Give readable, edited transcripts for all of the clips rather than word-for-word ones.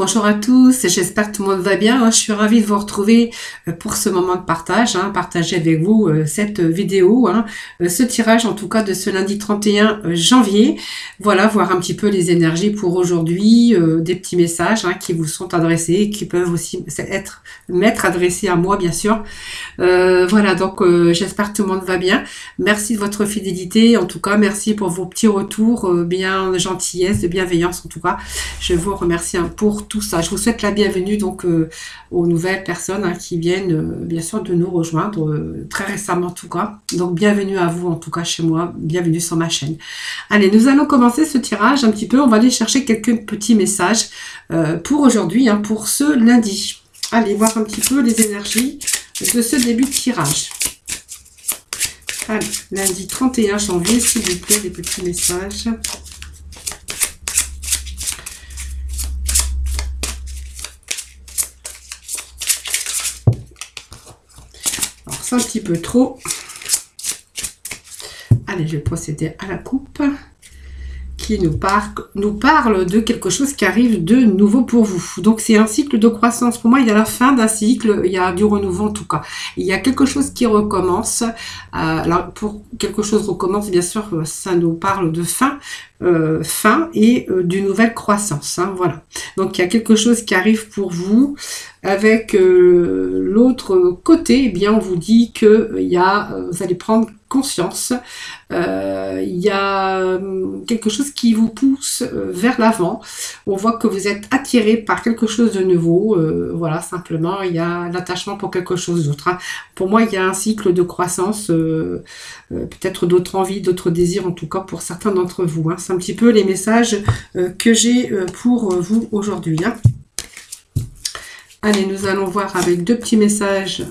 bonjour à tous, j'espère que tout le monde va bien. Je suis ravie de vous retrouver pour ce moment de partage, partager avec vous cette vidéo, ce tirage en tout cas de ce lundi 31 janvier. Voilà, voir un petit peu les énergies pour aujourd'hui, des petits messages qui vous sont adressés, qui peuvent aussi m'être adressés à moi bien sûr. Voilà, donc j'espère que tout le monde va bien. Merci de votre fidélité, en tout cas merci pour vos petits retours, bien de gentillesse, de bienveillance en tout cas. Je vous remercie pour tout ça. Je vous souhaite la bienvenue donc aux nouvelles personnes qui viennent bien sûr de nous rejoindre très récemment en tout cas. Donc bienvenue à vous en tout cas chez moi, bienvenue sur ma chaîne. Allez, nous allons commencer ce tirage un petit peu. On va aller chercher quelques petits messages pour aujourd'hui, pour ce lundi. Allez, voir un petit peu les énergies de ce début de tirage. Allez, lundi 31 janvier, s'il vous plaît, des petits messages. Alors, c'est un petit peu trop. Allez, je vais procéder à la coupe qui nous parle de quelque chose qui arrive de nouveau pour vous. Donc, c'est un cycle de croissance. Pour moi, il y a la fin d'un cycle, il y a du renouveau en tout cas. Il y a quelque chose qui recommence. Alors, pour quelque chose recommence, bien sûr, ça nous parle de fin et d'une nouvelle croissance. Voilà. Donc, il y a quelque chose qui arrive pour vous. Avec l'autre côté, eh bien, on vous dit que vous allez prendre conscience. Il y a quelque chose qui vous pousse vers l'avant. On voit que vous êtes attiré par quelque chose de nouveau. Voilà, simplement, il y a l'attachement pour quelque chose d'autre. Pour moi, il y a un cycle de croissance, peut-être d'autres envies, d'autres désirs, en tout cas pour certains d'entre vous. C'est un petit peu les messages que j'ai pour vous aujourd'hui. Allez, nous allons voir avec deux petits messages.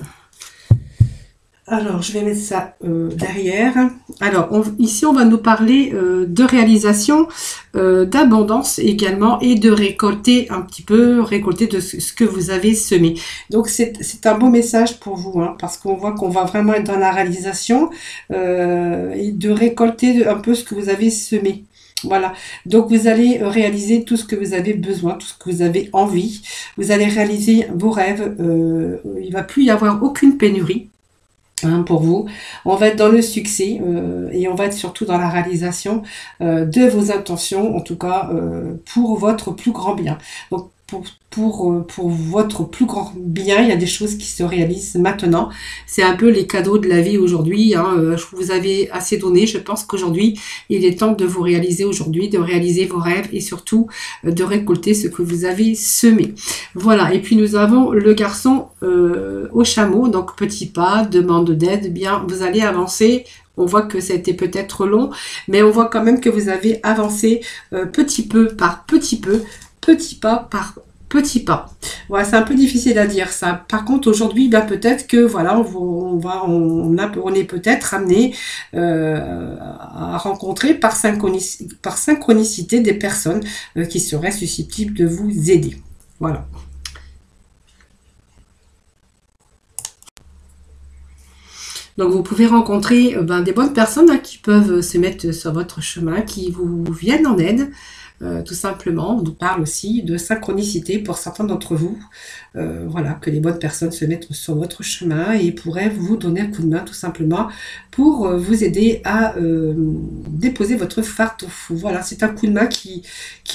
Alors, je vais mettre ça derrière. Alors, ici, on va nous parler de réalisation, d'abondance également et de récolter un petit peu, récolter de ce que vous avez semé. Donc, c'est un beau message pour vous, parce qu'on voit qu'on va vraiment être dans la réalisation et de récolter un peu ce que vous avez semé. Voilà, donc vous allez réaliser tout ce que vous avez besoin, tout ce que vous avez envie. Vous allez réaliser vos rêves. Il ne va plus y avoir aucune pénurie pour vous. On va être dans le succès et on va être surtout dans la réalisation de vos intentions, en tout cas pour votre plus grand bien. Donc pour votre plus grand bien, il y a des choses qui se réalisent maintenant. C'est un peu les cadeaux de la vie aujourd'hui. Je vous avais assez donné. Je pense qu'aujourd'hui, il est temps de vous réaliser aujourd'hui, de réaliser vos rêves et surtout de récolter ce que vous avez semé. Voilà. Et puis nous avons le garçon au chameau. Donc petit pas, demande d'aide. Bien, vous allez avancer. On voit que ça a été peut-être long, mais on voit quand même que vous avez avancé petit peu par petit peu. Petit pas par petit pas. Voilà, c'est un peu difficile à dire ça. Par contre, aujourd'hui, peut-être que voilà, on est peut-être amené à rencontrer par synchronicité des personnes qui seraient susceptibles de vous aider. Voilà. Donc, vous pouvez rencontrer des bonnes personnes qui peuvent se mettre sur votre chemin, qui vous viennent en aide. Tout simplement, on nous parle aussi de synchronicité pour certains d'entre vous. Voilà, que les bonnes personnes se mettent sur votre chemin et pourraient vous donner un coup de main tout simplement pour vous aider à déposer votre fardeau. Voilà, c'est un coup de main qui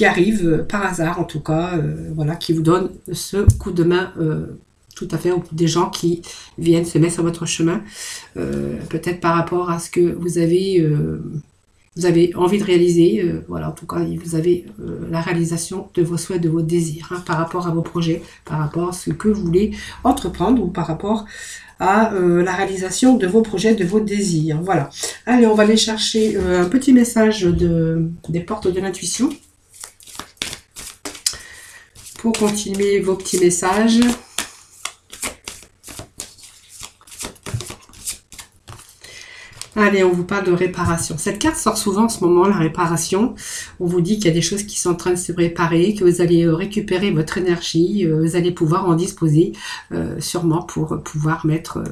arrive par hasard en tout cas, voilà, qui vous donne ce coup de main tout à fait, des gens qui viennent se mettre sur votre chemin, peut-être par rapport à ce que vous avez envie de réaliser, voilà, en tout cas, vous avez la réalisation de vos souhaits, de vos désirs, par rapport à vos projets, par rapport à ce que vous voulez entreprendre ou par rapport à la réalisation de vos projets, de vos désirs. Voilà. Allez, on va aller chercher un petit message des portes de l'intuition pour continuer vos petits messages. Allez, on vous parle de réparation. Cette carte sort souvent en ce moment, la réparation. On vous dit qu'il y a des choses qui sont en train de se réparer, que vous allez récupérer votre énergie, vous allez pouvoir en disposer sûrement pour pouvoir mettre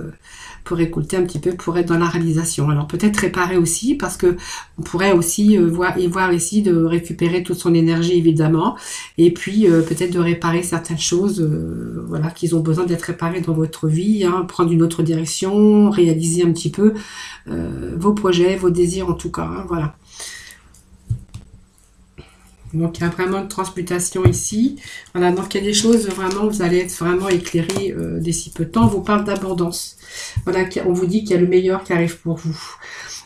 pour récolter un petit peu, pour être dans la réalisation. Alors peut-être réparer aussi, parce que on pourrait aussi voir ici de récupérer toute son énergie évidemment, et puis peut-être de réparer certaines choses, voilà, qui ont besoin d'être réparées dans votre vie, hein, prendre une autre direction, réaliser un petit peu vos projets, vos désirs en tout cas, hein, voilà. Donc, il y a vraiment une transmutation ici. Voilà, donc il y a des choses, vraiment, vous allez être vraiment éclairé d'ici peu de temps. On vous parle d'abondance. Voilà, on vous dit qu'il y a le meilleur qui arrive pour vous.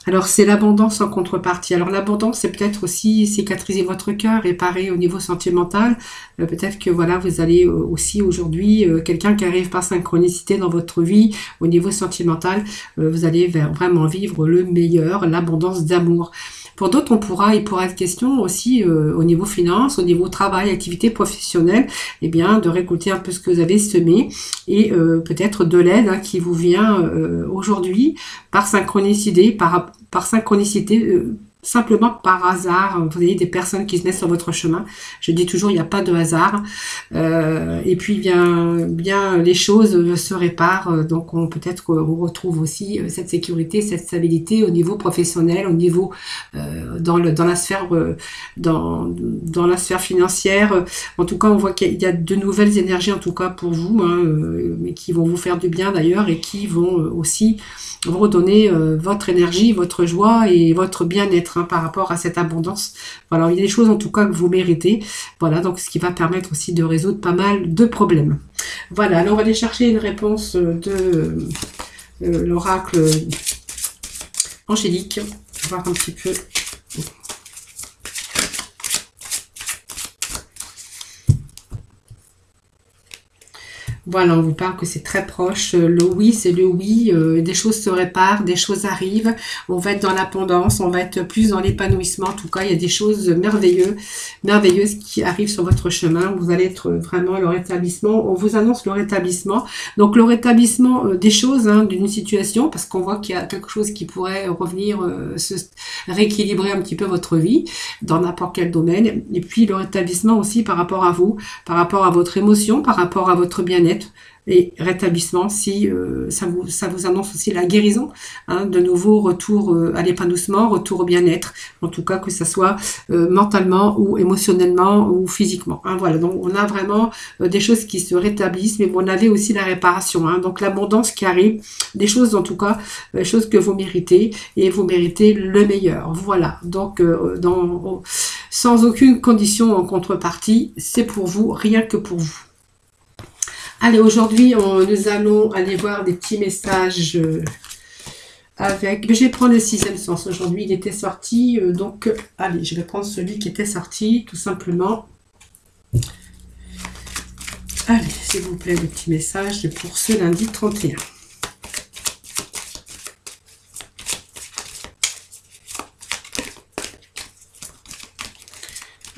Alors, c'est l'abondance en contrepartie. Alors, l'abondance, c'est peut-être aussi cicatriser votre cœur, réparer au niveau sentimental. Peut-être que, voilà, vous allez aussi aujourd'hui, quelqu'un qui arrive par synchronicité dans votre vie, au niveau sentimental, vous allez vraiment vivre le meilleur, l'abondance d'amour. Pour d'autres, il pourra être question aussi au niveau finance, au niveau travail, activité professionnelle, eh bien, de récolter un peu ce que vous avez semé et peut-être de l'aide hein, qui vous vient aujourd'hui par synchronicité, simplement par hasard. Vous voyez des personnes qui se mettent sur votre chemin. Je dis toujours, il n'y a pas de hasard. Et puis, bien les choses se réparent. Donc, peut-être qu'on retrouve aussi cette sécurité, cette stabilité au niveau professionnel, au niveau dans la sphère financière. En tout cas, on voit qu'il y a de nouvelles énergies, en tout cas pour vous, hein, mais qui vont vous faire du bien d'ailleurs et qui vont aussi vous redonner votre énergie, votre joie et votre bien-être hein, par rapport à cette abondance. Voilà, il y a des choses en tout cas que vous méritez. Voilà, donc ce qui va permettre aussi de résoudre pas mal de problèmes. Voilà, alors on va aller chercher une réponse de l'oracle angélique. On va voir un petit peu. Voilà, on vous parle que c'est très proche. Le oui, c'est le oui. Des choses se réparent, des choses arrivent. On va être dans l'abondance, on va être plus dans l'épanouissement. En tout cas, il y a des choses merveilleuses qui arrivent sur votre chemin. Vous allez être vraiment le rétablissement. On vous annonce le rétablissement. Donc, le rétablissement des choses, hein, d'une situation, parce qu'on voit qu'il y a quelque chose qui pourrait revenir, se rééquilibrer un petit peu votre vie dans n'importe quel domaine. Et puis, le rétablissement aussi par rapport à vous, par rapport à votre émotion, par rapport à votre bien-être. Et rétablissement si ça vous annonce aussi la guérison, hein, de nouveau retour à l'épanouissement, retour au bien-être, en tout cas que ça soit mentalement ou émotionnellement ou physiquement. Hein, voilà, donc on a vraiment des choses qui se rétablissent, mais on avait aussi la réparation, hein, donc l'abondance qui arrive, des choses en tout cas, choses que vous méritez et vous méritez le meilleur. Voilà, donc sans aucune condition en contrepartie, c'est pour vous, rien que pour vous. Allez, aujourd'hui, nous allons aller voir des petits messages avec... Je vais prendre le 6e sens aujourd'hui. Il était sorti, donc... Allez, je vais prendre celui qui était sorti, tout simplement. Allez, s'il vous plaît, le petit message pour ce lundi 31.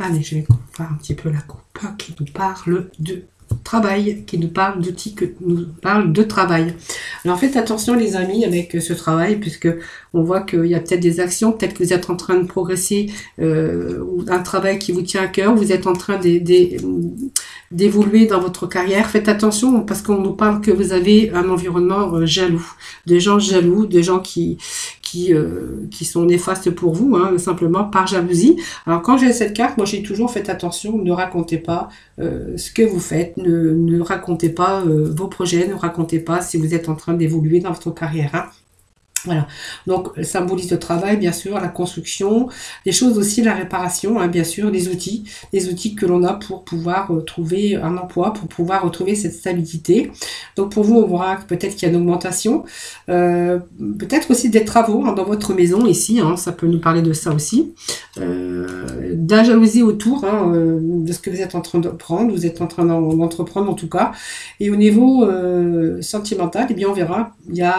Allez, je vais voir un petit peu la coupe qui nous parle de... travail, qui nous parle d'outils, que nous parle de travail. Alors faites attention les amis avec ce travail, puisque on voit qu'il y a peut-être des actions, peut-être que vous êtes en train de progresser, ou un travail qui vous tient à cœur, vous êtes en train d'évoluer dans votre carrière. Faites attention parce qu'on nous parle que vous avez un environnement jaloux, des gens jaloux, des gens qui sont néfastes pour vous, hein, simplement par jalousie. Alors quand j'ai cette carte, moi j'ai toujours fait attention, ne racontez pas ce que vous faites, ne racontez pas vos projets, ne racontez pas si vous êtes en train d'évoluer dans votre carrière. Hein. Voilà, donc symbolise le travail, bien sûr, la construction, des choses aussi, la réparation, hein, bien sûr, les outils que l'on a pour pouvoir trouver un emploi, pour pouvoir retrouver cette stabilité. Donc pour vous, on verra peut-être qu'il y a une augmentation, peut-être aussi des travaux hein, dans votre maison ici, hein, ça peut nous parler de ça aussi, de la jalousie autour hein, de ce que vous êtes en train de prendre, vous êtes en train d'entreprendre en tout cas. Et au niveau sentimental, eh bien on verra,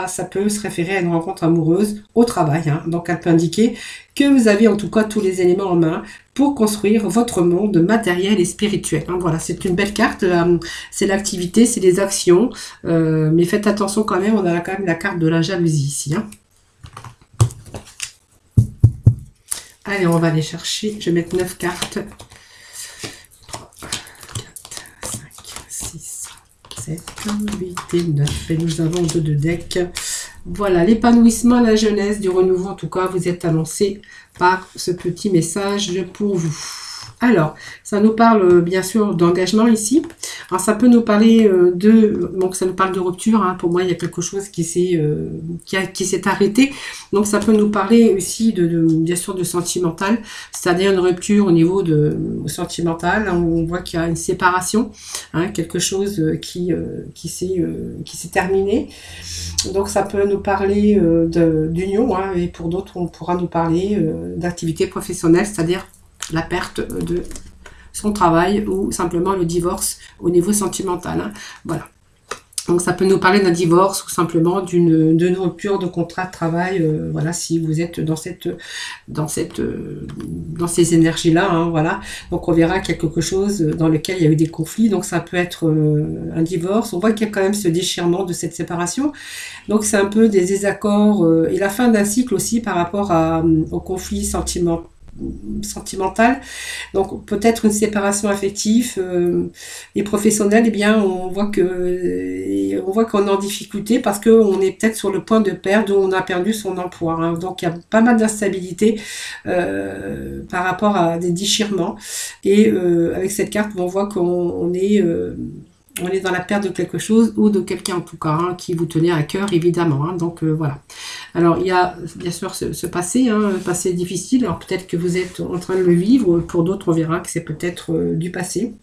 ça peut se référer à une rencontre amoureuse au travail. Hein. Donc, elle peut indiquer que vous avez en tout cas tous les éléments en main pour construire votre monde matériel et spirituel. Hein. Voilà, c'est une belle carte. C'est l'activité, c'est les actions. Mais faites attention quand même, on a quand même la carte de la jalousie ici. Hein. Allez, on va aller chercher. Je vais mettre 9 cartes. 3, 4, 5, 6, 7, 8 et 9. Et nous avons 2 de deck. Voilà, l'épanouissement, la jeunesse, du renouveau, en tout cas, vous êtes annoncé par ce petit message pour vous. Alors, ça nous parle bien sûr d'engagement ici. Alors, ça peut nous parler donc ça nous parle de rupture. Hein. Pour moi, il y a quelque chose qui s'est arrêté. Donc, ça peut nous parler aussi bien sûr de sentimental, c'est-à-dire une rupture au niveau de sentimental. Hein, où on voit qu'il y a une séparation, hein, quelque chose qui s'est terminé. Donc, ça peut nous parler d'union, hein, et pour d'autres, on pourra nous parler d'activité professionnelle, c'est-à-dire la perte de son travail ou simplement le divorce au niveau sentimental. Hein. Voilà. Donc ça peut nous parler d'un divorce ou simplement d'une rupture de contrat de travail. Voilà, si vous êtes dans ces énergies-là. Hein, voilà. Donc on verra qu'il y a quelque chose dans lequel il y a eu des conflits. Donc ça peut être un divorce. On voit qu'il y a quand même ce déchirement de cette séparation. Donc c'est un peu des désaccords et la fin d'un cycle aussi par rapport au conflit sentimental. Donc peut-être une séparation affective et professionnelle. Eh bien on voit qu'on est en difficulté parce qu'on est peut-être sur le point de perdre ou on a perdu son emploi. Hein. Donc il y a pas mal d'instabilité par rapport à des déchirements et avec cette carte on voit qu'on est dans la perte de quelque chose ou de quelqu'un en tout cas, hein, qui vous tenait à cœur évidemment. Hein, donc voilà. Alors il y a bien sûr ce passé, hein, passé difficile. Alors peut-être que vous êtes en train de le vivre. Pour d'autres, on verra que c'est peut-être du passé.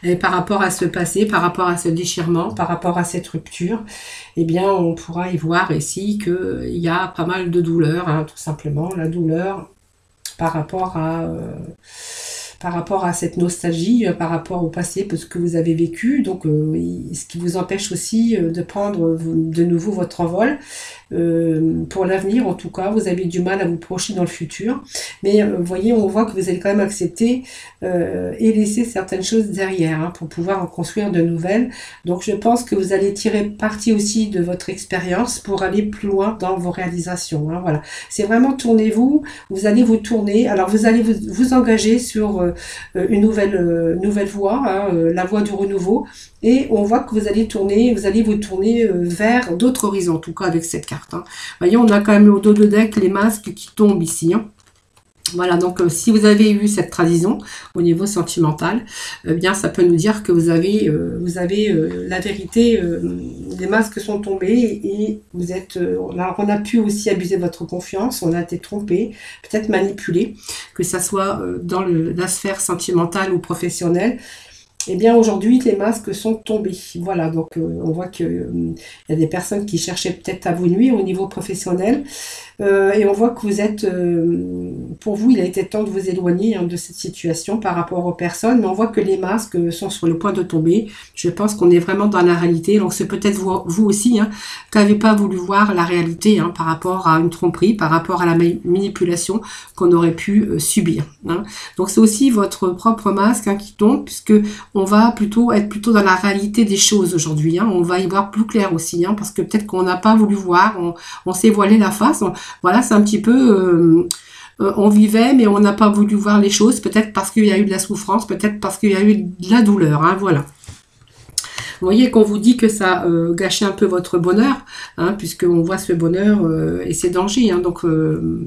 Et par rapport à ce passé, par rapport à ce déchirement, par rapport à cette rupture, eh bien on pourra y voir ici qu'il y a pas mal de douleur, hein, tout simplement. La douleur par rapport à cette nostalgie, par rapport au passé, parce que vous avez vécu, donc ce qui vous empêche aussi de prendre de nouveau votre envol. Pour l'avenir, en tout cas, vous avez du mal à vous projeter dans le futur. Mais vous voyez, on voit que vous allez quand même accepter et laisser certaines choses derrière, hein, pour pouvoir en construire de nouvelles. Donc je pense que vous allez tirer parti aussi de votre expérience pour aller plus loin dans vos réalisations. Hein, voilà. C'est vraiment tournez-vous, vous allez vous tourner. Alors vous allez vous engager sur une nouvelle voie, hein, la voie du renouveau. Et on voit que vous allez vous tourner vers d'autres horizons, en tout cas avec cette carte. Hein. Voyez, on a quand même au dos de deck les masques qui tombent ici. Hein. Voilà, donc si vous avez eu cette trahison au niveau sentimental, bien ça peut nous dire que vous avez la vérité, les masques sont tombés et vous êtes, on a pu aussi abuser de votre confiance, on a été trompé, peut-être manipulé, que ça soit dans la sphère sentimentale ou professionnelle. Eh bien aujourd'hui les masques sont tombés. Voilà, donc on voit qu'il y a des personnes qui cherchaient peut-être à vous nuire au niveau professionnel. Et on voit que vous êtes, pour vous, il a été temps de vous éloigner, hein, de cette situation par rapport aux personnes, mais on voit que les masques sont sur le point de tomber. Je pense qu'on est vraiment dans la réalité. Donc c'est peut-être vous aussi, hein, qui n'avez pas voulu voir la réalité, hein, par rapport à une tromperie, par rapport à la manipulation qu'on aurait pu subir. Hein. Donc c'est aussi votre propre masque, hein, qui tombe, puisque on va être dans la réalité des choses aujourd'hui. Hein. On va y voir plus clair aussi, hein, parce que peut-être qu'on n'a pas voulu voir, on s'est voilé la face. Voilà, c'est un petit peu, on vivait, mais on n'a pas voulu voir les choses, peut-être parce qu'il y a eu de la souffrance, peut-être parce qu'il y a eu de la douleur, hein, voilà. Vous voyez qu'on vous dit que ça gâchait un peu votre bonheur, hein, puisqu'on voit ce bonheur et ses dangers. Hein, donc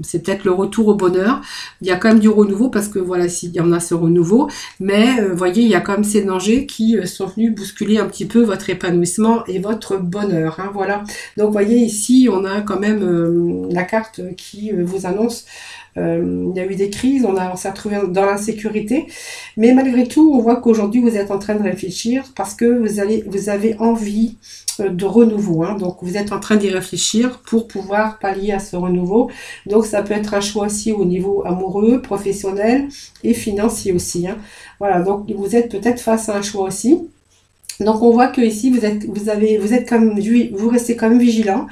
c'est peut-être le retour au bonheur. Il y a quand même du renouveau parce que voilà, s'il y en a ce renouveau, mais vous voyez, il y a quand même ces dangers qui sont venus bousculer un petit peu votre épanouissement et votre bonheur. Hein, voilà. Donc vous voyez ici, on a quand même la carte qui vous annonce. Il y a eu des crises, on s'est retrouvé dans l'insécurité, mais malgré tout, on voit qu'aujourd'hui vous êtes en train de réfléchir parce que vous avez envie de renouveau, hein, donc vous êtes en train d'y réfléchir pour pouvoir pallier à ce renouveau. Donc ça peut être un choix aussi au niveau amoureux, professionnel et financier aussi. Hein. Voilà, donc vous êtes peut-être face à un choix aussi. Donc on voit que ici vous restez quand même vigilant.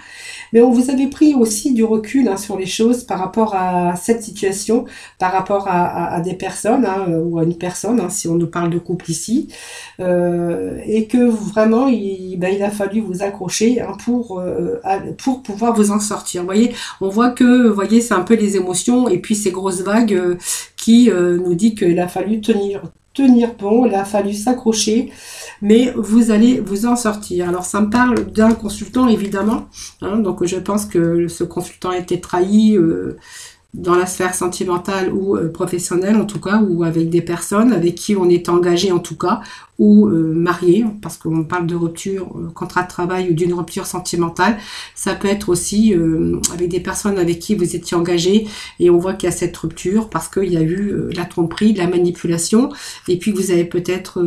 Mais on vous avait pris aussi du recul, hein, sur les choses par rapport à cette situation, par rapport à des personnes, hein, ou à une personne, hein, si on nous parle de couple ici, et que vraiment il a fallu vous accrocher, hein, pour pouvoir vous en sortir. Vous voyez, on voit que, c'est un peu les émotions et puis ces grosses vagues qui nous dit qu'il a fallu tenir bon, il a fallu s'accrocher, mais vous allez vous en sortir. Alors ça me parle d'un consultant évidemment, hein, donc je pense que ce consultant a été trahi dans la sphère sentimentale ou professionnelle en tout cas, ou avec des personnes avec qui on est engagé en tout cas, ou marié, parce qu'on parle de rupture, contrat de travail ou d'une rupture sentimentale. Ça peut être aussi avec des personnes avec qui vous étiez engagé et on voit qu'il y a cette rupture parce qu'il y a eu la tromperie, de la manipulation, et puis vous avez peut-être,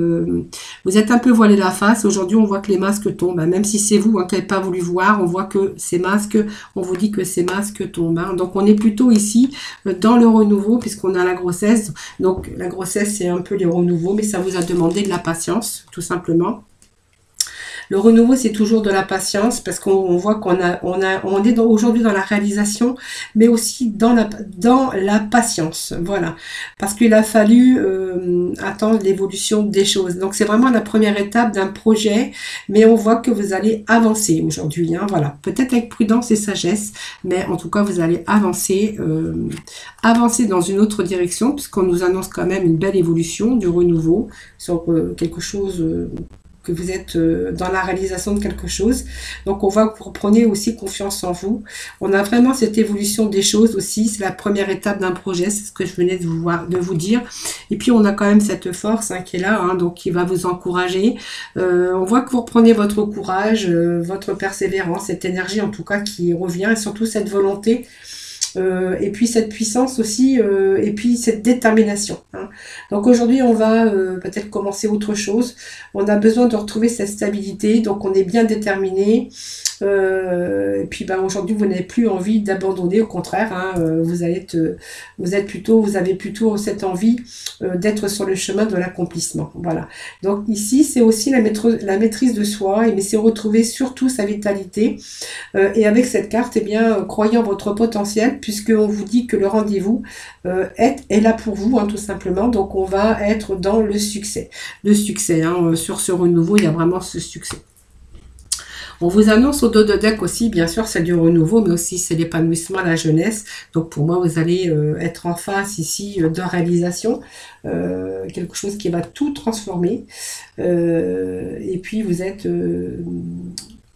vous êtes un peu voilé la face. Aujourd'hui on voit que les masques tombent, hein. Même si c'est vous hein, qui n'avez pas voulu voir, on voit que ces masques, on vous dit que ces masques tombent, hein. Donc on est plutôt ici dans le renouveau puisqu'on a la grossesse. Donc la grossesse c'est un peu les renouveaux, mais ça vous a demandé de la patience tout simplement. Le renouveau, c'est toujours de la patience parce qu'on voit qu'on on est aujourd'hui dans la réalisation, mais aussi dans la patience. Voilà, parce qu'il a fallu attendre l'évolution des choses. Donc c'est vraiment la première étape d'un projet, mais on voit que vous allez avancer aujourd'hui. Hein, voilà, peut-être avec prudence et sagesse, mais en tout cas vous allez avancer, avancer dans une autre direction, puisqu'on nous annonce quand même une belle évolution du renouveau sur quelque chose. Que vous êtes dans la réalisation de quelque chose. Donc on voit que vous reprenez aussi confiance en vous. On a vraiment cette évolution des choses aussi. C'est la première étape d'un projet, c'est ce que je venais de vous dire. Et puis on a quand même cette force hein, qui est là, hein, donc qui va vous encourager. On voit que vous reprenez votre courage, votre persévérance, cette énergie en tout cas qui revient, et surtout cette volonté. Et puis cette puissance aussi, et puis cette détermination. Hein. Donc aujourd'hui, on va peut-être commencer autre chose. On a besoin de retrouver cette stabilité, donc on est bien déterminé. Et puis ben, aujourd'hui, vous n'avez plus envie d'abandonner, au contraire, hein, vous avez plutôt cette envie d'être sur le chemin de l'accomplissement. Voilà. Donc ici, c'est aussi la maîtrise de soi, mais c'est retrouver surtout sa vitalité. Et avec cette carte, eh bien, croyez en votre potentiel, puisqu'on vous dit que le rendez-vous est là pour vous, hein, tout simplement. Donc on va être dans le succès. Le succès, hein, sur ce renouveau, il y a vraiment ce succès. On vous annonce au dos de deck aussi, bien sûr, c'est du renouveau, mais aussi c'est l'épanouissement, la jeunesse. Donc pour moi, vous allez être en face ici de réalisation, quelque chose qui va tout transformer. Et puis vous êtes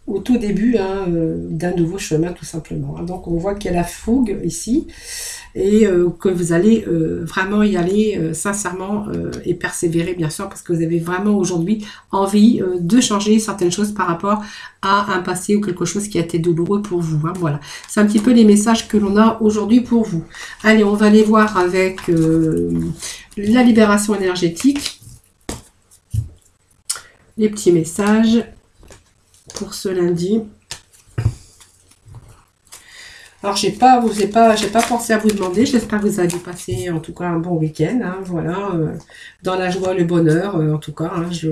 au tout début hein, d'un nouveau chemin, tout simplement. Donc on voit qu'il y a la fougue ici, et que vous allez vraiment y aller sincèrement et persévérer, bien sûr, parce que vous avez vraiment aujourd'hui envie de changer certaines choses par rapport à un passé ou quelque chose qui a été douloureux pour vous. Hein, voilà, c'est un petit peu les messages que l'on a aujourd'hui pour vous. Allez, on va aller voir avec la libération énergétique, les petits messages pour ce lundi. Alors, j'ai pas pensé à vous demander. J'espère que vous allez passer, en tout cas, un bon week-end. Hein, voilà, dans la joie, le bonheur, en tout cas. Hein, je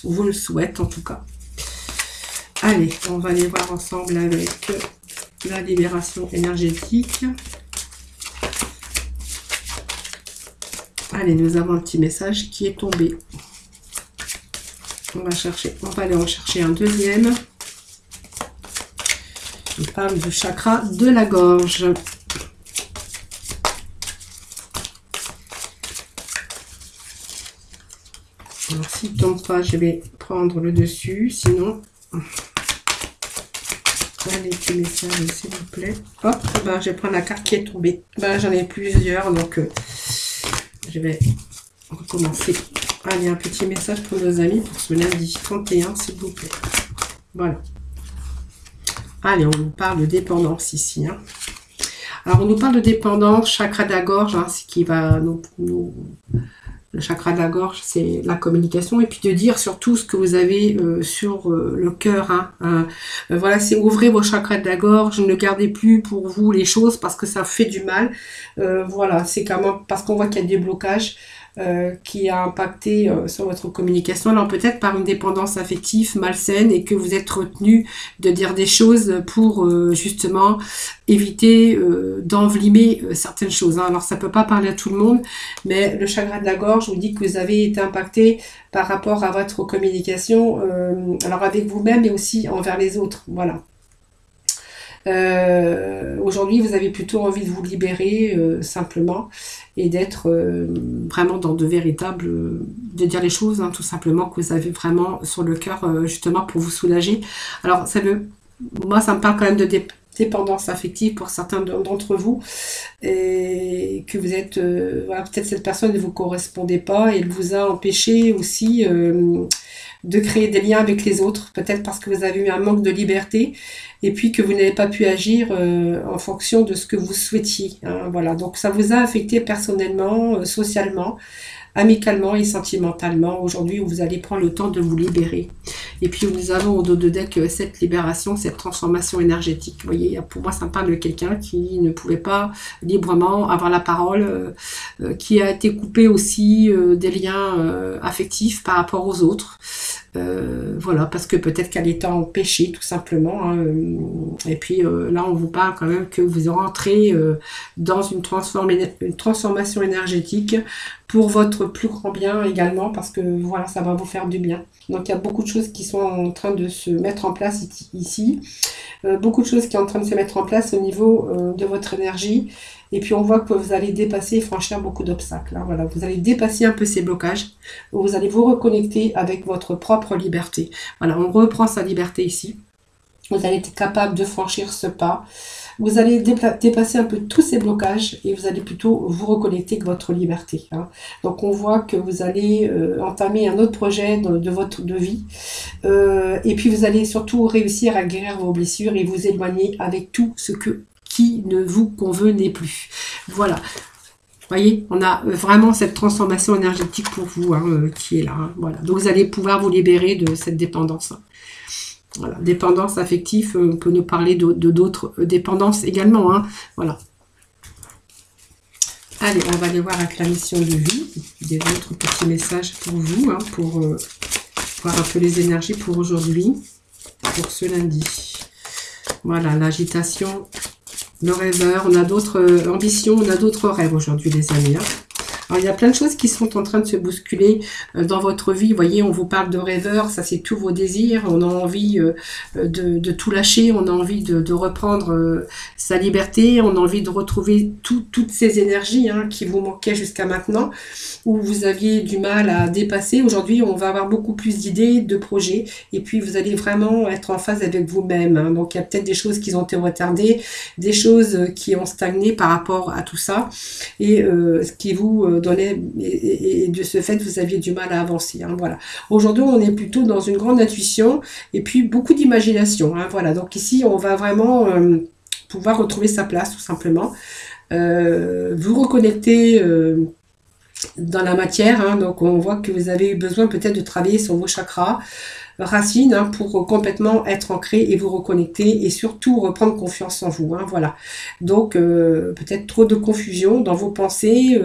vous le souhaite, en tout cas. Allez, on va aller voir ensemble avec la libération énergétique. Allez, nous avons un petit message qui est tombé. On va aller en chercher un deuxième. On parle du chakra de la gorge. Alors, s'il ne tombe pas, je vais prendre le dessus. Sinon, allez, petit message, s'il vous plaît. Hop, ben, je vais prendre la carte qui est tombée. Ben, j'en ai plusieurs, donc je vais recommencer. Allez, un petit message pour nos amis pour ce lundi 31, s'il vous plaît. Voilà. Allez, on nous parle de dépendance ici. Hein. Alors, on nous parle de dépendance, chakra de la gorge, hein, ce qui va le chakra de la gorge, c'est la communication, et puis de dire surtout ce que vous avez sur le cœur. Hein. Voilà, c'est ouvrez vos chakras de la gorge, ne gardez plus pour vous les choses parce que ça fait du mal. Voilà, c'est quand même parce qu'on voit qu'il y a des blocages. Qui a impacté sur votre communication, alors peut-être par une dépendance affective malsaine et que vous êtes retenu de dire des choses pour justement éviter d'envenimer certaines choses. Hein. Alors ça peut pas parler à tout le monde, mais le chakra de la gorge vous dit que vous avez été impacté par rapport à votre communication, alors avec vous-même et aussi envers les autres. Voilà. Aujourd'hui, vous avez plutôt envie de vous libérer simplement et d'être vraiment dans de véritables, de dire les choses, hein, tout simplement, que vous avez vraiment sur le cœur, justement pour vous soulager. Alors, moi, ça me parle quand même de dépendance affective pour certains d'entre vous, et que vous êtes, voilà, peut-être cette personne ne vous correspondait pas et elle vous a empêché aussi de créer des liens avec les autres, peut-être parce que vous avez eu un manque de liberté et puis que vous n'avez pas pu agir en fonction de ce que vous souhaitiez, hein, voilà. Donc ça vous a affecté personnellement, socialement, amicalement et sentimentalement. Aujourd'hui, vous allez prendre le temps de vous libérer. Et puis, nous avons au dos de deck cette libération, cette transformation énergétique. Vous voyez, pour moi, ça me parle de quelqu'un qui ne pouvait pas librement avoir la parole, qui a été coupé aussi des liens affectifs par rapport aux autres. Voilà, parce que peut-être qu'elle était empêchée, tout simplement, hein. Et puis là, on vous parle quand même que vous rentrez dans une transformation énergétique pour votre plus grand bien également, parce que voilà, ça va vous faire du bien. Donc il y a beaucoup de choses qui sont en train de se mettre en place ici. Beaucoup de choses qui sont en train de se mettre en place au niveau de votre énergie. Et puis on voit que vous allez dépasser et franchir beaucoup d'obstacles, hein. Voilà, vous allez dépasser un peu ces blocages. Vous allez vous reconnecter avec votre propre liberté. Voilà, on reprend sa liberté ici. Vous allez être capable de franchir ce pas. Vous allez dépasser un peu tous ces blocages et vous allez plutôt vous reconnecter avec votre liberté, hein. Donc on voit que vous allez entamer un autre projet de vie. Et puis vous allez surtout réussir à guérir vos blessures et vous éloigner avec tout ce qui ne vous convenait plus. Voilà. Vous voyez, on a vraiment cette transformation énergétique pour vous, hein, qui est là, hein. Voilà. Donc vous allez pouvoir vous libérer de cette dépendance, hein. Voilà. Dépendance affective, on peut nous parler de d'autres dépendances également, hein. Voilà. Allez, on va aller voir avec la mission de vie, des autres petits messages pour vous, hein, pour voir un peu les énergies pour aujourd'hui, pour ce lundi. Voilà, l'agitation, le rêveur, on a d'autres ambitions, on a d'autres rêves aujourd'hui, les amis, hein. Alors, il y a plein de choses qui sont en train de se bousculer dans votre vie. Vous voyez, on vous parle de rêveur, ça c'est tous vos désirs. On a envie de tout lâcher, on a envie de reprendre sa liberté, on a envie de retrouver toutes ces énergies, hein, qui vous manquaient jusqu'à maintenant, où vous aviez du mal à dépasser. Aujourd'hui, on va avoir beaucoup plus d'idées, de projets, et puis vous allez vraiment être en phase avec vous-même, hein. Donc, il y a peut-être des choses qui ont été retardées, des choses qui ont stagné par rapport à tout ça, et ce qui vous donnait, et de ce fait, vous aviez du mal à avancer, hein, voilà. Aujourd'hui, on est plutôt dans une grande intuition, et puis beaucoup d'imagination, hein, voilà. Donc ici, on va vraiment pouvoir retrouver sa place, tout simplement. Vous reconnecter dans la matière, hein. Donc on voit que vous avez eu besoin peut-être de travailler sur vos chakras racines, hein, pour complètement être ancré et vous reconnecter et surtout reprendre confiance en vous, hein, voilà. Donc peut-être trop de confusion dans vos pensées,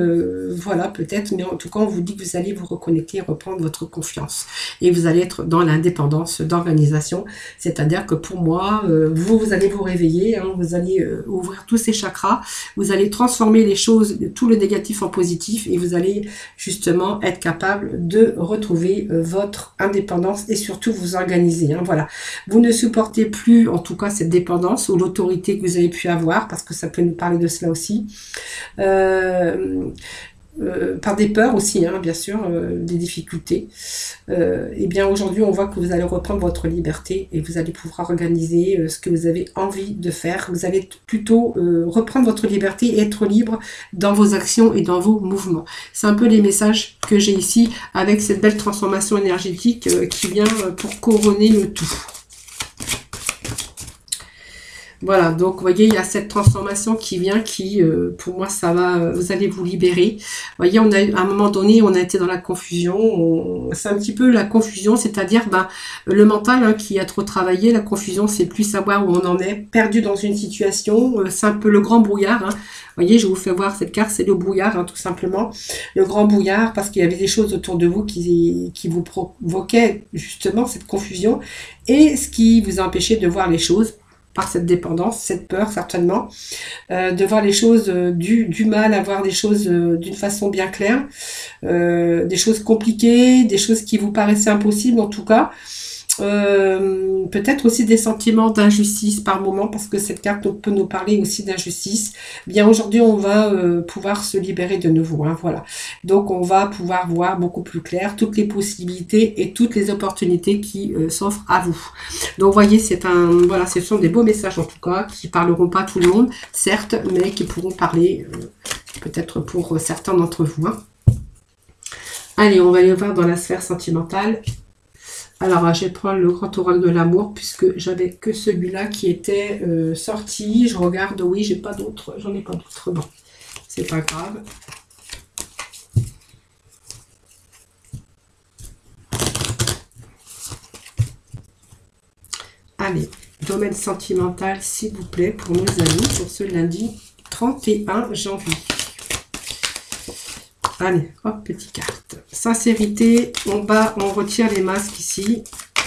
voilà, peut-être, mais en tout cas on vous dit que vous allez vous reconnecter, reprendre votre confiance et vous allez être dans l'indépendance d'organisation, c'est-à-dire que pour moi vous allez vous réveiller, hein, vous allez ouvrir tous ces chakras, vous allez transformer les choses, tout le négatif en positif, et vous allez justement être capable de retrouver votre indépendance et surtout vous organiser, hein, voilà. Vous ne supportez plus, en tout cas, cette dépendance ou l'autorité que vous avez pu avoir, parce que ça peut nous parler de cela aussi. Par des peurs aussi, hein, bien sûr, des difficultés. Et bien aujourd'hui, on voit que vous allez reprendre votre liberté et vous allez pouvoir organiser ce que vous avez envie de faire. Vous allez plutôt reprendre votre liberté et être libre dans vos actions et dans vos mouvements. C'est un peu les messages que j'ai ici avec cette belle transformation énergétique qui vient pour couronner le tout. Voilà, donc vous voyez, il y a cette transformation qui vient, qui, pour moi, ça va, vous allez vous libérer. Vous voyez, on a, à un moment donné, on a été dans la confusion. C'est un petit peu la confusion, c'est-à-dire le mental, hein, qui a trop travaillé. La confusion, c'est plus savoir où on en est, perdu dans une situation. C'est un peu le grand brouillard, hein. Vous voyez, je vous fais voir cette carte, c'est le brouillard, hein, tout simplement. Le grand brouillard, parce qu'il y avait des choses autour de vous qui vous provoquaient justement cette confusion et ce qui vous a empêché de voir les choses par cette dépendance, cette peur certainement, de voir les choses, du mal à voir des choses d'une façon bien claire, des choses compliquées, des choses qui vous paraissaient impossibles en tout cas. Peut-être aussi des sentiments d'injustice par moment, parce que cette carte peut nous parler aussi d'injustice. Bien aujourd'hui, on va pouvoir se libérer de nouveau, hein, voilà. Donc on va pouvoir voir beaucoup plus clair toutes les possibilités et toutes les opportunités qui s'offrent à vous. Donc vous voyez, c'est voilà, ce sont des beaux messages en tout cas, qui parleront pas à tout le monde, certes, mais qui pourront parler peut-être pour certains d'entre vous, hein. Allez, on va aller voir dans la sphère sentimentale. Alors, je vais prendre le grand oracle de l'amour, puisque j'avais que celui-là qui était sorti. Je regarde, oui, j'ai pas d'autres, j'en ai pas d'autres. Bon, c'est pas grave. Allez, domaine sentimental, s'il vous plaît, pour nos amis, pour ce lundi 31 janvier. Allez, hop, petite carte. Sincérité, on retire les masques ici.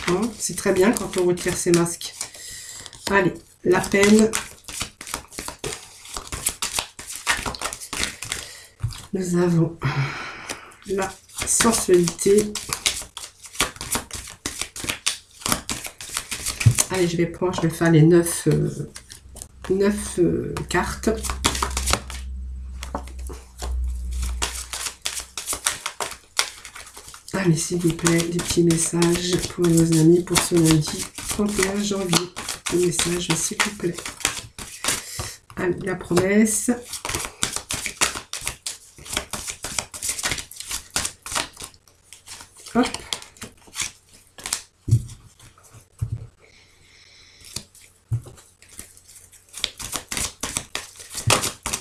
Hein, c'est très bien quand on retire ces masques. Allez, la peine. Nous avons la sensualité. Allez, je vais faire les 9 cartes. Allez, s'il vous plaît, des petits messages pour nos amis pour ce lundi 31 janvier. Des messages, s'il vous plaît. Allez, la promesse. Hop.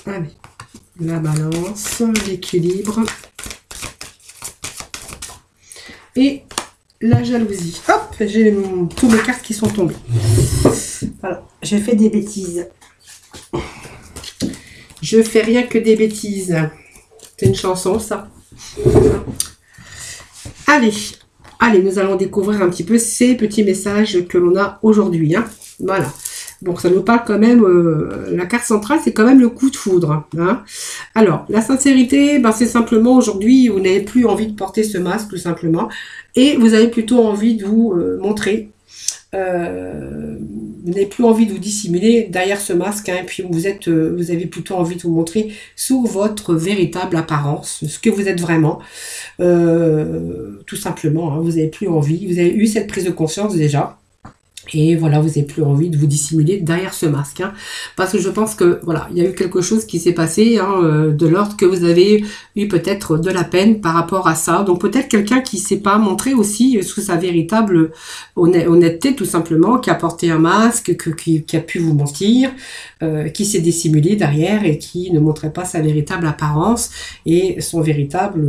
Allez, la balance, l'équilibre. Et la jalousie. Hop, j'ai tous mes cartes qui sont tombées. Alors, j'ai fait des bêtises. Je fais rien que des bêtises. C'est une chanson, ça. Allez, nous allons découvrir un petit peu ces petits messages que l'on a aujourd'hui, hein. Voilà. Bon, ça nous parle quand même, la carte centrale, c'est quand même le coup de foudre, hein. Alors, la sincérité, ben, c'est simplement aujourd'hui, vous n'avez plus envie de porter ce masque, tout simplement, et vous avez plutôt envie de vous montrer. Vous n'avez plus envie de vous dissimuler derrière ce masque, hein, et puis vous avez plutôt envie de vous montrer sous votre véritable apparence, ce que vous êtes vraiment, tout simplement, hein, vous n'avez plus envie, vous avez eu cette prise de conscience déjà. Et voilà, vous n'avez plus envie de vous dissimuler derrière ce masque, hein, parce que je pense que voilà, il y a eu quelque chose qui s'est passé, hein, de l'ordre que vous avez eu peut-être de la peine par rapport à ça. Donc peut-être quelqu'un qui s'est pas montré aussi sous sa véritable honnêteté, tout simplement, qui a porté un masque, qui a pu vous mentir, qui s'est dissimulé derrière et qui ne montrait pas sa véritable apparence et son véritable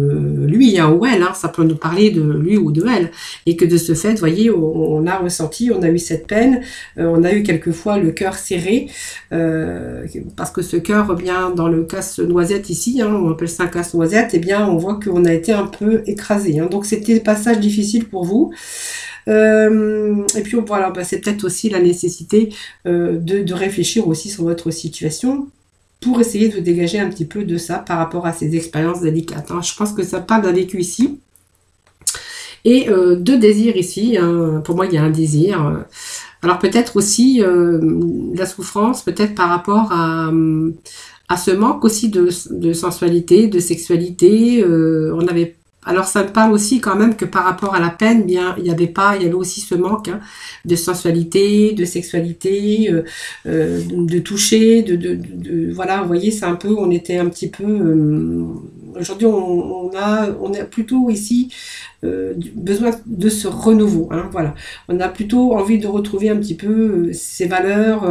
lui, hein, ou elle, hein, ça peut nous parler de lui ou de elle, et que de ce fait, vous voyez, on a ressenti, on a eu cette peine, on a eu quelquefois le cœur serré, parce que ce cœur, eh bien, dans le casse-noisette ici, hein, on appelle ça un casse-noisette, eh bien, on voit qu'on a été un peu écrasé, hein, donc c'était un passage difficile pour vous. Et puis voilà, bah, c'est peut-être aussi la nécessité de réfléchir aussi sur votre situation pour essayer de vous dégager un petit peu de ça par rapport à ces expériences délicates, hein. Je pense que ça parle d'un vécu ici. Et de désir ici, hein. Pour moi il y a un désir. Alors peut-être aussi la souffrance, peut-être par rapport à ce manque aussi de sensualité, de sexualité. On avait. Alors ça me parle aussi quand même que par rapport à la peine, bien il y avait aussi ce manque, hein, de sensualité, de sexualité, de toucher, voilà, vous voyez, c'est un peu, on était un petit peu, aujourd'hui on a plutôt ici besoin de ce renouveau, hein, voilà, on a plutôt envie de retrouver un petit peu ces valeurs,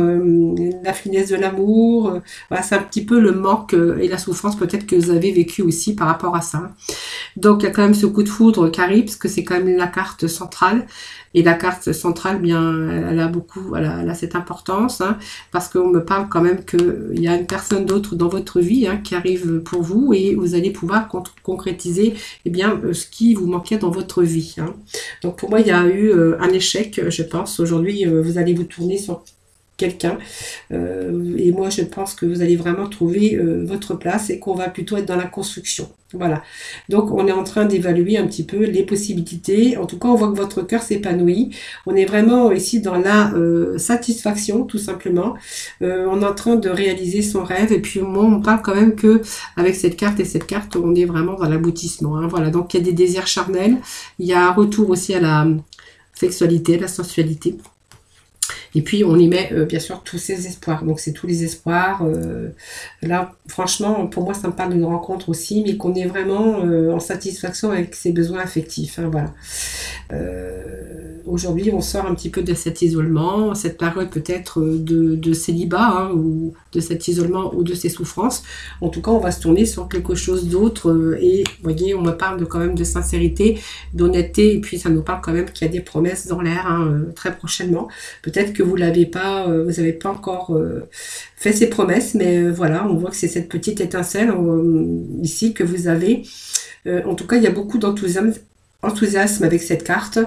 la finesse de l'amour, voilà, c'est un petit peu le manque et la souffrance peut-être que vous avez vécu aussi par rapport à ça. Donc il y a quand même ce coup de foudre qui arrive, parce que c'est quand même la carte centrale. Et la carte centrale, bien, elle a cette importance, hein, parce qu'on me parle quand même qu'il y a une personne d'autre dans votre vie, hein, qui arrive pour vous, et vous allez pouvoir concrétiser, eh bien, ce qui vous manquait dans votre vie, hein. Donc pour moi, il y a eu un échec, je pense. Aujourd'hui, vous allez vous tourner quelqu'un. Et moi, je pense que vous allez vraiment trouver votre place et qu'on va plutôt être dans la construction. Voilà. Donc, on est en train d'évaluer un petit peu les possibilités. En tout cas, on voit que votre cœur s'épanouit. On est vraiment ici dans la satisfaction, tout simplement. On est en train de réaliser son rêve. Et puis, moi, on parle quand même que avec cette carte et cette carte, on est vraiment dans l'aboutissement. Hein. Voilà. Donc, il y a des désirs charnels. Il y a un retour aussi à la sexualité, à la sensualité. Et puis, on y met, bien sûr, tous ses espoirs. Donc, c'est tous les espoirs. Là, franchement, pour moi, ça me parle d'une rencontre aussi, mais qu'on est vraiment en satisfaction avec ses besoins affectifs. Hein, voilà. Aujourd'hui, on sort un petit peu de cet isolement, cette période peut-être de célibat, hein, ou de cet isolement ou de ces souffrances. En tout cas, on va se tourner sur quelque chose d'autre. Et, vous voyez, on me parle quand même de sincérité, d'honnêteté. Et puis, ça nous parle quand même qu'il y a des promesses dans l'air, hein, très prochainement. Peut-être que vous n'avez pas encore fait ces promesses, mais voilà, on voit que c'est cette petite étincelle ici que vous avez. En tout cas, il y a beaucoup d'enthousiasme avec cette carte.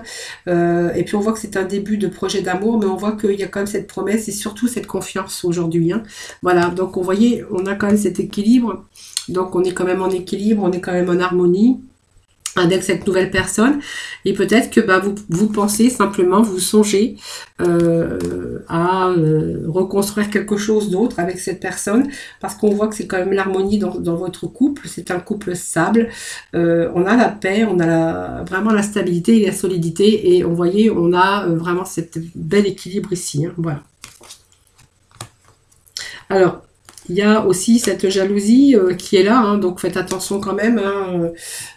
Et puis on voit que c'est un début de projet d'amour, mais on voit qu'il y a quand même cette promesse et surtout cette confiance aujourd'hui. Hein. Voilà, donc vous voyez, on a quand même cet équilibre. Donc on est quand même en équilibre, on est quand même en harmonie avec cette nouvelle personne, et peut-être que vous pensez simplement, vous songez à reconstruire quelque chose d'autre avec cette personne, parce qu'on voit que c'est quand même l'harmonie dans votre couple, c'est un couple stable, on a la paix, on a vraiment la stabilité et la solidité, et on voyait, on a vraiment cet bel équilibre ici, hein, voilà. Alors, il y a aussi cette jalousie qui est là, hein, donc faites attention quand même. Hein,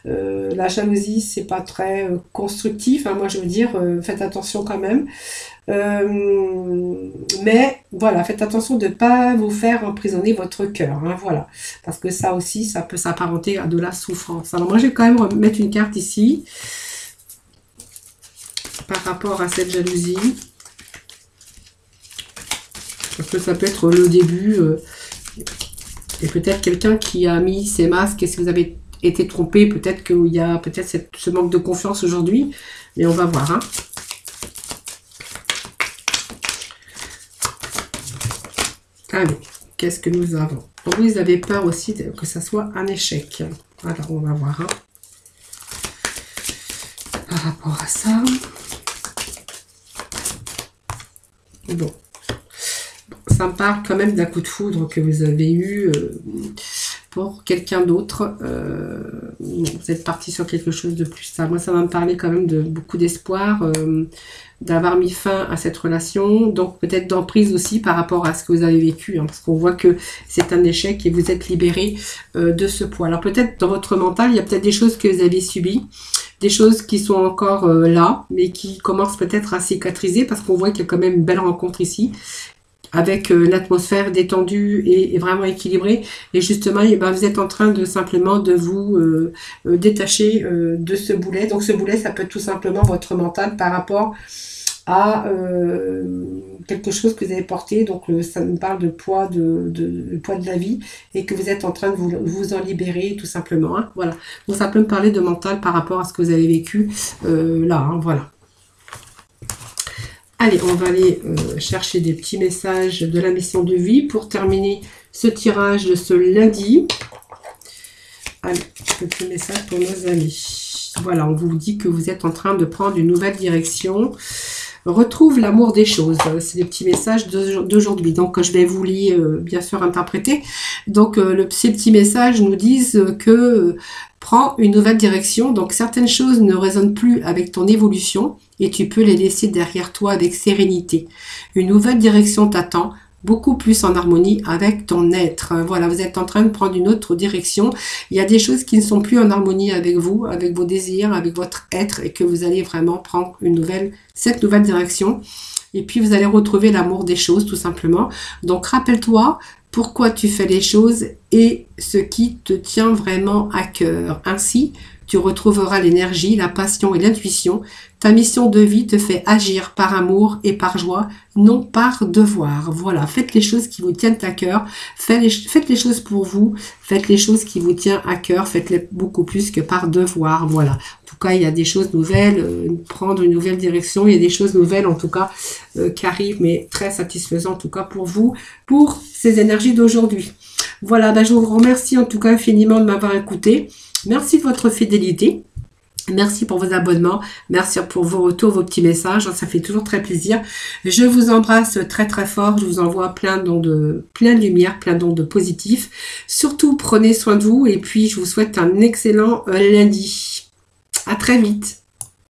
la jalousie, c'est pas très constructif, hein, moi je veux dire, faites attention quand même. Mais voilà, faites attention de ne pas vous faire emprisonner votre cœur, hein, voilà. Parce que ça aussi, ça peut s'apparenter à de la souffrance. Alors moi, je vais quand même mettre une carte ici, par rapport à cette jalousie. Parce que ça peut être le début... et peut-être quelqu'un qui a mis ses masques, et si vous avez été trompé, peut-être qu'il y a peut-être ce manque de confiance aujourd'hui, mais on va voir. Hein. Allez, qu'est-ce que nous avons? Vous avez peur aussi que ça soit un échec. Alors, on va voir. Hein. Par rapport à ça. Bon. Ça me parle quand même d'un coup de foudre que vous avez eu pour quelqu'un d'autre. Vous êtes parti sur quelque chose de plus stable. Moi, ça va me parler quand même de beaucoup d'espoir, d'avoir mis fin à cette relation. Donc, peut-être d'emprise aussi par rapport à ce que vous avez vécu. Hein, parce qu'on voit que c'est un échec et vous êtes libéré de ce poids. Alors, peut-être dans votre mental, il y a peut-être des choses que vous avez subies. Des choses qui sont encore là, mais qui commencent peut-être à cicatriser. Parce qu'on voit qu'il y a quand même une belle rencontre ici, avec une atmosphère détendue et vraiment équilibrée, et justement vous êtes en train de simplement de vous détacher de ce boulet. Donc ce boulet, ça peut être tout simplement votre mental par rapport à quelque chose que vous avez porté. Donc ça me parle de poids, de poids de la vie, et que vous êtes en train de vous en libérer tout simplement. Hein, voilà. Donc ça peut me parler de mental par rapport à ce que vous avez vécu là. Hein, voilà. Allez, on va aller chercher des petits messages de la mission de vie pour terminer ce tirage de ce lundi. Allez, petit message pour nos amis. Voilà, on vous dit que vous êtes en train de prendre une nouvelle direction. Retrouve l'amour des choses. C'est des petits messages d'aujourd'hui. Donc, je vais vous lire, bien sûr, interpréter. Donc, ces petits messages nous disent que prends une nouvelle direction. Donc, certaines choses ne résonnent plus avec ton évolution et tu peux les laisser derrière toi avec sérénité. Une nouvelle direction t'attend, beaucoup plus en harmonie avec ton être. Voilà, vous êtes en train de prendre une autre direction. Il y a des choses qui ne sont plus en harmonie avec vous, avec vos désirs, avec votre être, et que vous allez vraiment prendre cette nouvelle direction. Et puis, vous allez retrouver l'amour des choses, tout simplement. Donc, rappelle-toi pourquoi tu fais les choses et ce qui te tient vraiment à cœur. Ainsi, Tu retrouveras l'énergie, la passion et l'intuition. Ta mission de vie te fait agir par amour et par joie, non par devoir. Voilà, faites les choses qui vous tiennent à cœur. Faites les choses pour vous. Faites les choses qui vous tiennent à cœur. Faites-les beaucoup plus que par devoir. Voilà. En tout cas, il y a des choses nouvelles, prendre une nouvelle direction. Il y a des choses nouvelles, en tout cas, qui arrivent, mais très satisfaisant, en tout cas, pour vous, pour ces énergies d'aujourd'hui. Voilà, ben, je vous remercie en tout cas infiniment de m'avoir écouté. Merci de votre fidélité. Merci pour vos abonnements. Merci pour vos retours, vos petits messages. Ça fait toujours très plaisir. Je vous embrasse très très fort. Je vous envoie plein de lumière, plein d'ondes positifs. Surtout, prenez soin de vous et puis je vous souhaite un excellent lundi. À très vite.